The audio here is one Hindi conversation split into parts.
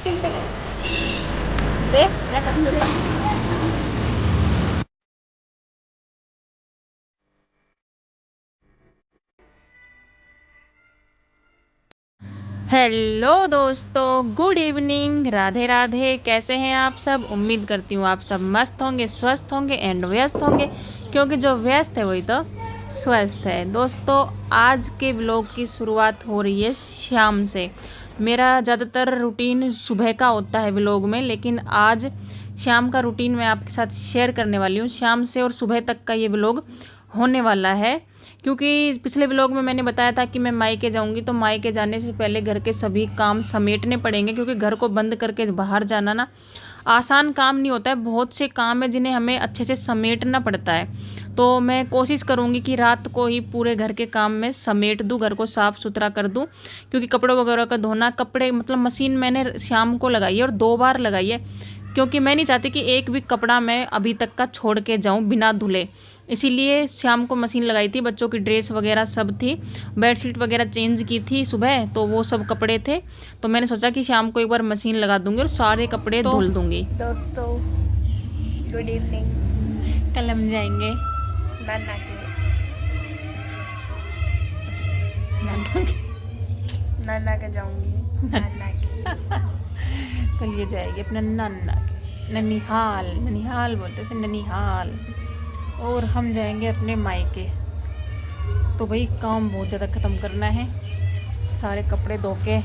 देख क्या करते हो। हेलो दोस्तों, गुड इवनिंग, राधे राधे। कैसे हैं आप सब? उम्मीद करती हूँ आप सब मस्त होंगे, स्वस्थ होंगे एंड व्यस्त होंगे, क्योंकि जो व्यस्त है वही तो स्वस्थ है। दोस्तों, आज के ब्लॉग की शुरुआत हो रही है शाम से। मेरा ज़्यादातर रूटीन सुबह का होता है ब्लॉग में, लेकिन आज शाम का रूटीन मैं आपके साथ शेयर करने वाली हूँ। शाम से और सुबह तक का ये ब्लॉग होने वाला है, क्योंकि पिछले व्लॉग में मैंने बताया था कि मैं मायके जाऊंगी, तो मायके जाने से पहले घर के सभी काम समेटने पड़ेंगे, क्योंकि घर को बंद करके बाहर जाना ना आसान काम नहीं होता है। बहुत से काम है जिन्हें हमें अच्छे से समेटना पड़ता है। तो मैं कोशिश करूंगी कि रात को ही पूरे घर के काम में समेट दूं, घर को साफ़ सुथरा कर दूं, क्योंकि कपड़ों वगैरह का धोना, कपड़े मतलब मशीन मैंने शाम को लगाई है और 2 बार लगाई है, क्योंकि मैं नहीं चाहती कि एक भी कपड़ा मैं अभी तक का छोड़ के जाऊं बिना धुले। इसीलिए शाम को मशीन लगाई थी। बच्चों की ड्रेस वगैरह सब थी, बेडशीट वगैरह चेंज की थी सुबह, तो वो सब कपड़े थे। तो मैंने सोचा कि शाम को एक बार मशीन लगा दूंगी और सारे कपड़े धुल दूंगी। दोस्तों गुड इवनिंग। कल हम जाएंगे नाना के नाना के जाऊंगी नाना के कल ये जाएगी अपने नाना के ननिहाल। ननिहाल बोलते उसे, ननिहाल। और हम जाएंगे अपने मायके। तो भाई काम बहुत ज़्यादा ख़त्म करना है। सारे कपड़े धो के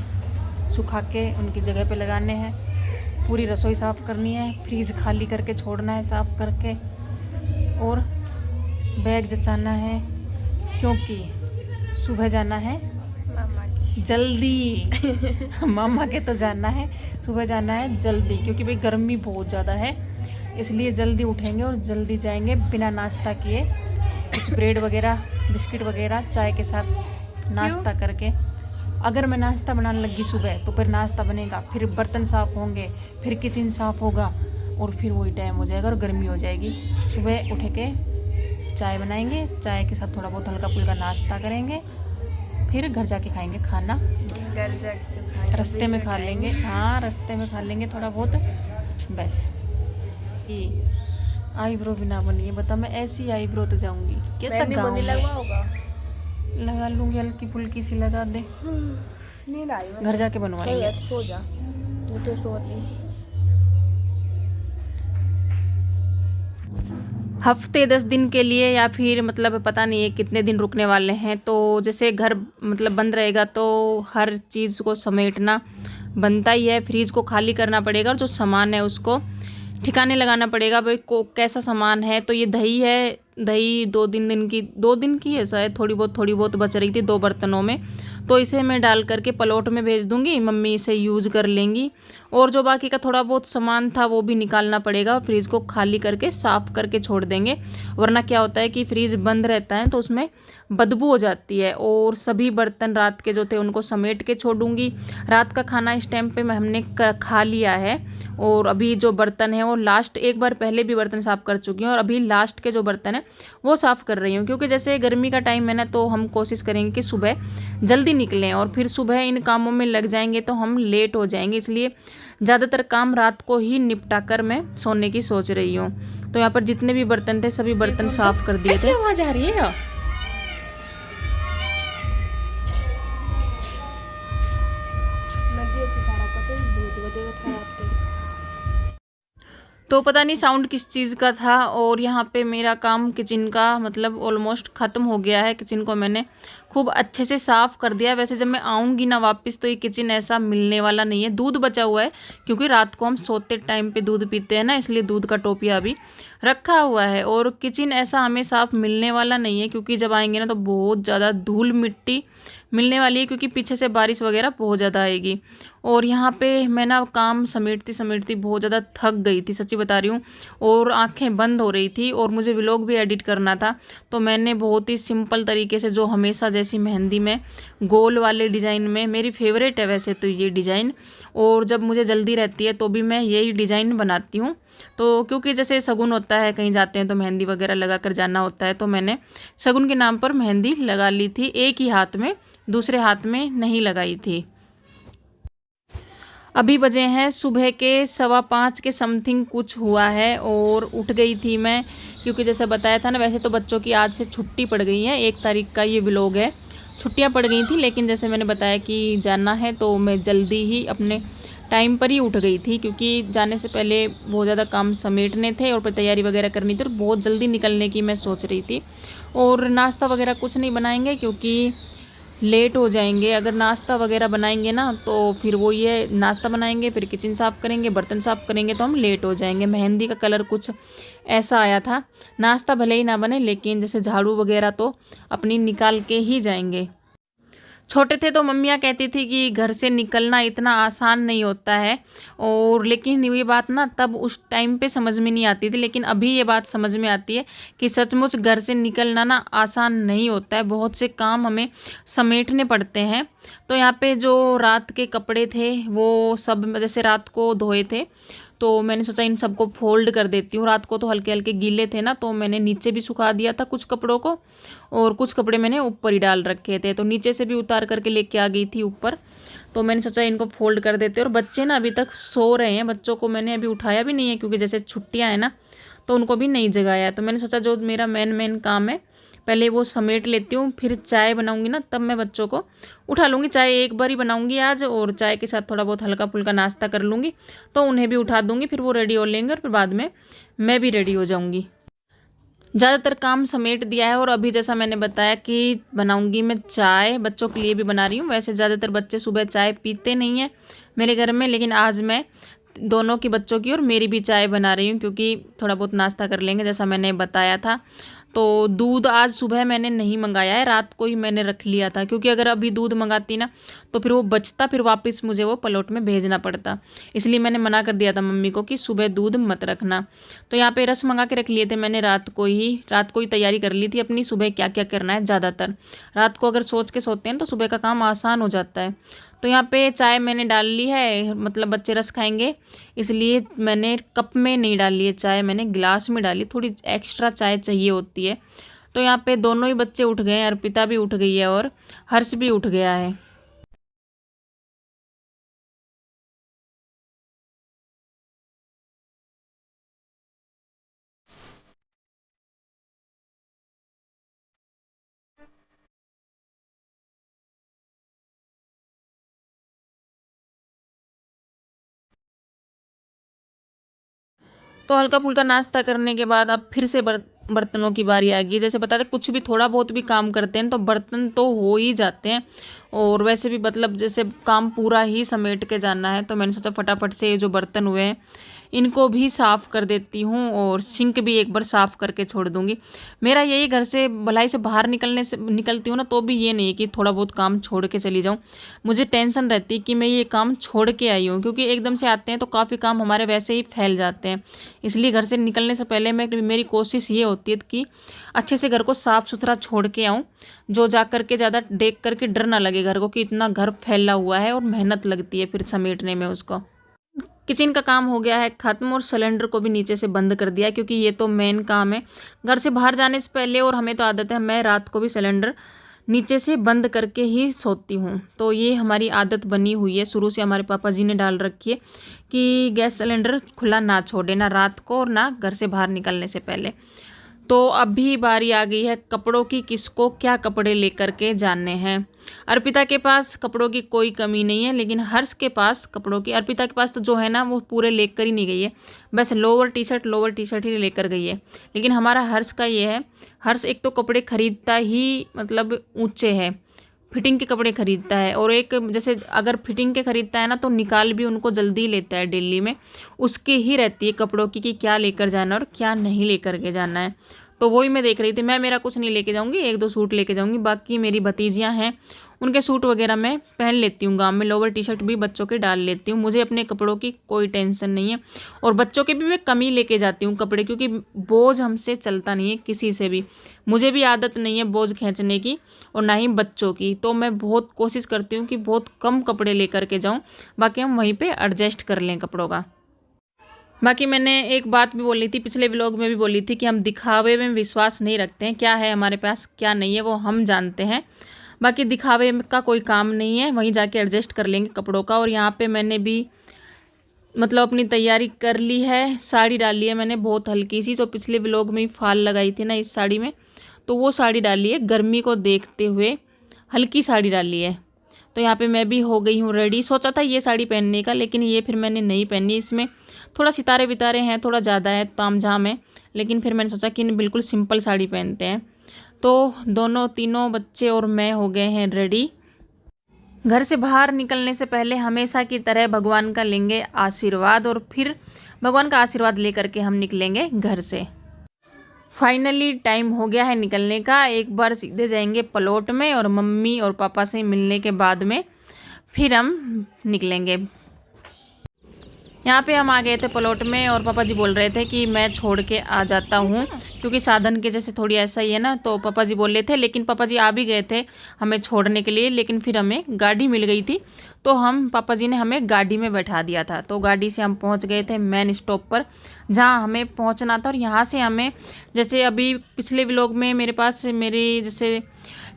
सुखा के उनकी जगह पे लगाने हैं। पूरी रसोई साफ़ करनी है, फ्रीज खाली करके छोड़ना है साफ़ करके, और बैग जचाना है, क्योंकि सुबह जाना है मामा के जल्दी। मामा के तो जाना है, सुबह जाना है जल्दी, क्योंकि भाई गर्मी बहुत ज़्यादा है। इसलिए जल्दी उठेंगे और जल्दी जाएंगे बिना नाश्ता किए। कुछ ब्रेड वगैरह, बिस्किट वगैरह चाय के साथ नाश्ता करके। अगर मैं नाश्ता बनाने लगी सुबह तो फिर नाश्ता बनेगा, फिर बर्तन साफ़ होंगे, फिर किचन साफ़ होगा, और फिर वही टाइम हो जाएगा और गर्मी हो जाएगी। सुबह उठ के चाय बनाएंगे, चाय के साथ थोड़ा बहुत हल्का फुल्का नाश्ता करेंगे, फिर घर जाके खाएंगे खाना। घर जाके रास्ते में खा लेंगे, हाँ रास्ते में खा लेंगे थोड़ा बहुत, बस। ये आईब्रो भी ना बनी है, बता, मैं ऐसी आईब्रो तो जाऊंगी कैसा गाँव में लगवा होगा। लगा लूंगी, हल्की फुल्की सी लगा दे। नींद आई घर जाके बनवाएंगे। सो जा, मुझे सो रही। हफ्ते 10 दिन के लिए, या फिर मतलब पता नहीं है कितने दिन रुकने वाले हैं। तो जैसे घर मतलब बंद रहेगा तो हर चीज़ को समेटना बनता ही है। फ्रीज को खाली करना पड़ेगा और जो सामान है उसको ठिकाने लगाना पड़ेगा। भाई को कैसा सामान है, तो ये दही है, दही 2 दिन की है शायद, थोड़ी बहुत बच रही थी 2 बर्तनों में। तो इसे मैं डाल करके पलोट में भेज दूंगी, मम्मी इसे यूज़ कर लेंगी। और जो बाकी का थोड़ा बहुत सामान था वो भी निकालना पड़ेगा, फ्रिज को खाली करके साफ़ करके छोड़ देंगे। वरना क्या होता है कि फ्रिज बंद रहता है तो उसमें बदबू हो जाती है। और सभी बर्तन रात के जो थे उनको समेट के छोड़ूंगी। रात का खाना इस टाइम पे हमने खा लिया है, और अभी जो बर्तन है वो लास्ट, एक बार पहले भी बर्तन साफ़ कर चुकी हूँ, और अभी लास्ट के जो बर्तन है वो साफ़ कर रही हूँ। क्योंकि जैसे गर्मी का टाइम है ना, तो हम कोशिश करेंगे कि सुबह जल्दी निकलें, और फिर सुबह इन कामों में लग जाएंगे तो हम लेट हो जाएंगे। इसलिए ज़्यादातर काम रात को ही निपटा कर मैं सोने की सोच रही हूँ। तो यहाँ पर जितने भी बर्तन थे सभी बर्तन साफ़ कर दिए थे। आवाज़ आ रही है। तो पता नहीं साउंड किस चीज़ का था। और यहाँ पे मेरा काम किचन का मतलब ऑलमोस्ट ख़त्म हो गया है। किचन को मैंने खूब अच्छे से साफ़ कर दिया। वैसे जब मैं आऊँगी ना वापस तो ये किचन ऐसा मिलने वाला नहीं है। दूध बचा हुआ है, क्योंकि रात को हम सोते टाइम पे दूध पीते हैं ना, इसलिए दूध का टोपिया अभी रखा हुआ है। और किचन ऐसा हमें साफ़ मिलने वाला नहीं है, क्योंकि जब आएंगे ना तो बहुत ज़्यादा धूल मिट्टी मिलने वाली है, क्योंकि पीछे से बारिश वगैरह बहुत ज़्यादा आएगी। और यहाँ पे मैं ना काम समेटती समेटती बहुत ज़्यादा थक गई थी, सच्ची बता रही हूँ, और आंखें बंद हो रही थी। और मुझे व्लॉग भी एडिट करना था, तो मैंने बहुत ही सिंपल तरीके से, जो हमेशा जैसी मेहंदी में गोल वाले डिज़ाइन में मेरी फेवरेट है वैसे तो ये डिज़ाइन, और जब मुझे जल्दी रहती है तो भी मैं यही डिज़ाइन बनाती हूँ। तो क्योंकि जैसे शगुन होता है, कहीं जाते हैं तो मेहंदी वगैरह लगा कर जाना होता है, तो मैंने शगुन के नाम पर मेहंदी लगा ली थी एक ही हाथ में, दूसरे हाथ में नहीं लगाई थी। अभी बजे हैं सुबह के 4:15 के समथिंग कुछ हुआ है और उठ गई थी मैं, क्योंकि जैसे बताया था ना, वैसे तो बच्चों की आज से छुट्टी पड़ गई है, 1 तारीख का ये व्लॉग है। छुट्टियां पड़ गई थी, लेकिन जैसे मैंने बताया कि जाना है तो मैं जल्दी ही अपने टाइम पर ही उठ गई थी, क्योंकि जाने से पहले बहुत ज़्यादा काम समेटने थे और फिर तैयारी वगैरह करनी थी और बहुत जल्दी निकलने की मैं सोच रही थी। और नाश्ता वगैरह कुछ नहीं बनाएंगे क्योंकि लेट हो जाएंगे। अगर नाश्ता वगैरह बनाएंगे ना तो फिर वो ये नाश्ता बनाएंगे, फिर किचन साफ़ करेंगे, बर्तन साफ़ करेंगे, तो हम लेट हो जाएंगे। मेहंदी का कलर कुछ ऐसा आया था। नाश्ता भले ही ना बने, लेकिन जैसे झाड़ू वगैरह तो अपनी निकाल के ही जाएंगे। छोटे थे तो मम्मियाँ कहती थी कि घर से निकलना इतना आसान नहीं होता है, और लेकिन ये बात ना तब उस टाइम पे समझ में नहीं आती थी, लेकिन अभी ये बात समझ में आती है कि सचमुच घर से निकलना ना आसान नहीं होता है। बहुत से काम हमें समेटने पड़ते हैं। तो यहाँ पे जो रात के कपड़े थे वो सब जैसे रात को धोए थे, तो मैंने सोचा इन सबको फोल्ड कर देती हूँ। रात को तो हल्के हल्के गीले थे ना, तो मैंने नीचे भी सुखा दिया था कुछ कपड़ों को, और कुछ कपड़े मैंने ऊपर ही डाल रखे थे, तो नीचे से भी उतार करके लेके आ गई थी ऊपर। तो मैंने सोचा इनको फोल्ड कर देते। और बच्चे ना अभी तक सो रहे हैं, बच्चों को मैंने अभी उठाया भी नहीं है, क्योंकि जैसे छुट्टियाँ हैं ना तो उनको भी नहीं जगाया है। तो मैंने सोचा जो मेरा मेन काम है पहले वो समेट लेती हूँ, फिर चाय बनाऊँगी ना तब मैं बच्चों को उठा लूँगी। चाय एक बार ही बनाऊँगी आज, और चाय के साथ थोड़ा बहुत हल्का फुल्का नाश्ता कर लूँगी, तो उन्हें भी उठा दूँगी, फिर वो रेडी हो लेंगे और फिर बाद में मैं भी रेडी हो जाऊँगी। ज़्यादातर काम समेट दिया है, और अभी जैसा मैंने बताया कि बनाऊँगी मैं चाय, बच्चों के लिए भी बना रही हूँ। वैसे ज़्यादातर बच्चे सुबह चाय पीते नहीं हैं मेरे घर में, लेकिन आज मैं दोनों की, बच्चों की और मेरी भी चाय बना रही हूँ, क्योंकि थोड़ा बहुत नाश्ता कर लेंगे जैसा मैंने बताया था। तो दूध आज सुबह मैंने नहीं मंगाया है, रात को ही मैंने रख लिया था, क्योंकि अगर अभी दूध मंगाती ना तो फिर वो बचता, फिर वापस मुझे वो पलोट में भेजना पड़ता। इसलिए मैंने मना कर दिया था मम्मी को कि सुबह दूध मत रखना। तो यहाँ पे रस मंगा के रख लिए थे मैंने, रात को ही तैयारी कर ली थी अपनी, सुबह क्या क्या करना है। ज़्यादातर रात को अगर सोच के सोते हैं तो सुबह का काम आसान हो जाता है। तो यहाँ पे चाय मैंने डाल ली है, मतलब बच्चे रस खाएंगे इसलिए मैंने कप में नहीं डाली है चाय, मैंने गिलास में डाली, थोड़ी एक्स्ट्रा चाय चाहिए होती है। तो यहाँ पे दोनों ही बच्चे उठ गए हैं, अर्पिता भी उठ गई है और हर्ष भी उठ गया है। तो हल्का फुल्का नाश्ता करने के बाद अब फिर से बर्तनों की बारी आ गई। जैसे बता दें, कुछ भी थोड़ा बहुत भी काम करते हैं तो बर्तन तो हो ही जाते हैं, और वैसे भी मतलब जैसे काम पूरा ही समेट के जाना है, तो मैंने सोचा फटाफट से ये जो बर्तन हुए हैं इनको भी साफ़ कर देती हूँ, और सिंक भी एक बार साफ़ करके छोड़ दूँगी। मेरा यही, घर से भलाई से बाहर निकलती हूँ ना तो भी ये नहीं है कि थोड़ा बहुत काम छोड़ के चली जाऊँ। मुझे टेंशन रहती है कि मैं ये काम छोड़ के आई हूँ, क्योंकि एकदम से आते हैं तो काफ़ी काम हमारे वैसे ही फैल जाते हैं। इसलिए घर से निकलने से पहले मेरी कोशिश ये होती है कि अच्छे से घर को साफ़ सुथरा छोड़ के आऊँ, जो जा कर के ज़्यादा देख करके डर ना लगे घर को कि इतना घर फैला हुआ है, और मेहनत लगती है फिर समेटने में उसको। किचन का काम हो गया है ख़त्म, और सिलेंडर को भी नीचे से बंद कर दिया, क्योंकि ये तो मेन काम है घर से बाहर जाने से पहले। और हमें तो आदत है, मैं रात को भी सिलेंडर नीचे से बंद करके ही सोती हूँ। तो ये हमारी आदत बनी हुई है, शुरू से हमारे पापा जी ने डाल रखी है कि गैस सिलेंडर खुला ना छोड़े, ना रात को और ना घर से बाहर निकलने से पहले। तो अभी बारी आ गई है कपड़ों की, किसको क्या कपड़े लेकर के जाने हैं। अर्पिता के पास कपड़ों की कोई कमी नहीं है, लेकिन हर्ष के पास कपड़ों की, अर्पिता के पास तो जो है ना वो पूरे लेकर ही नहीं गई है, बस लोअर टी शर्ट ही लेकर गई है। लेकिन हमारा हर्ष का ये है, हर्ष एक तो कपड़े खरीदता ही मतलब ऊंचे है, फिटिंग के कपड़े खरीदता है, और एक जैसे अगर फिटिंग के खरीदता है ना तो निकाल भी उनको जल्दी लेता है, दिल्ली में उसकी ही रहती है कपड़ों की कि क्या लेकर जाना और क्या नहीं लेकर के जाना है। तो वही मैं देख रही थी। मैं मेरा कुछ नहीं लेके जाऊंगी, 1-2 सूट लेके जाऊंगी, बाकी मेरी भतीजियां हैं उनके सूट वगैरह मैं पहन लेती हूँ, गाँव में लोअर टी शर्ट भी बच्चों के डाल लेती हूँ। मुझे अपने कपड़ों की कोई टेंशन नहीं है, और बच्चों के भी मैं कम ही लेके जाती हूँ कपड़े, क्योंकि बोझ हमसे चलता नहीं है किसी से भी। मुझे भी आदत नहीं है बोझ खींचने की, और ना ही बच्चों की। तो मैं बहुत कोशिश करती हूँ कि बहुत कम कपड़े लेकर के जाऊँ, बाकी हम वहीं पे एडजस्ट कर लें कपड़ों का। बाकी मैंने एक बात भी बोली थी, पिछले व्लॉग में भी बोली थी कि हम दिखावे में विश्वास नहीं रखते हैं, क्या है हमारे पास क्या नहीं है वो हम जानते हैं। बाकी दिखावे का कोई काम नहीं है, वहीं जाके एडजस्ट कर लेंगे कपड़ों का। और यहाँ पे मैंने भी मतलब अपनी तैयारी कर ली है। साड़ी डाली है मैंने बहुत हल्की सी, जो पिछले व्लॉग में फाल लगाई थी ना इस साड़ी में, तो वो साड़ी डाली है। गर्मी को देखते हुए हल्की साड़ी डाली है। तो यहाँ पे मैं भी हो गई हूँ रेडी। सोचा था ये साड़ी पहनने का, लेकिन ये फिर मैंने नहीं पहनी। इसमें थोड़ा सितारे वितारे हैं, थोड़ा ज़्यादा है, ताम झाम है, लेकिन फिर मैंने सोचा कि बिल्कुल सिंपल साड़ी पहनते हैं। तो दोनों तीनों बच्चे और मैं हो गए हैं रेडी। घर से बाहर निकलने से पहले हमेशा की तरह भगवान का लेंगे आशीर्वाद, और फिर भगवान का आशीर्वाद लेकर के हम निकलेंगे घर से। फाइनली टाइम हो गया है निकलने का। एक बार सीधे जाएंगे प्लॉट में, और मम्मी और पापा से मिलने के बाद में फिर हम निकलेंगे। यहाँ पे हम आ गए थे प्लॉट में, और पापा जी बोल रहे थे कि मैं छोड़ के आ जाता हूँ, क्योंकि साधन के जैसे थोड़ी ऐसा ही है ना। तो पापा जी बोल रहे थे, लेकिन पापा जी आ भी गए थे हमें छोड़ने के लिए, लेकिन फिर हमें गाड़ी मिल गई थी, तो हम पापा जी ने हमें गाड़ी में बैठा दिया था। तो गाड़ी से हम पहुँच गए थे मेन स्टॉप पर, जहाँ हमें पहुँचना था। और यहाँ से हमें, जैसे अभी पिछले व्लॉग में मेरे पास मेरी जैसे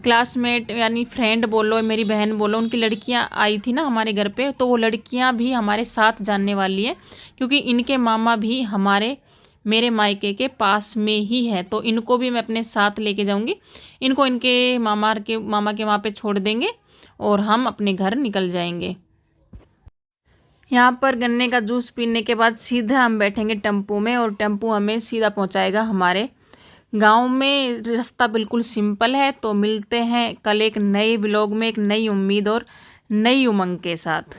क्लासमेट यानी फ्रेंड बोलो, मेरी बहन बोलो, उनकी लड़कियां आई थी ना हमारे घर पे, तो वो लड़कियां भी हमारे साथ जानने वाली है, क्योंकि इनके मामा भी मेरे मायके के पास में ही है। तो इनको भी मैं अपने साथ लेके जाऊंगी। इनको इनके मामा के वहाँ पे छोड़ देंगे, और हम अपने घर निकल जाएंगे। यहाँ पर गन्ने का जूस पीने के बाद सीधा हम बैठेंगे टेम्पू में, और टेम्पू हमें सीधा पहुँचाएगा हमारे गांव में। रास्ता बिल्कुल सिंपल है। तो मिलते हैं कल एक नए व्लॉग में, एक नई उम्मीद और नई उमंग के साथ।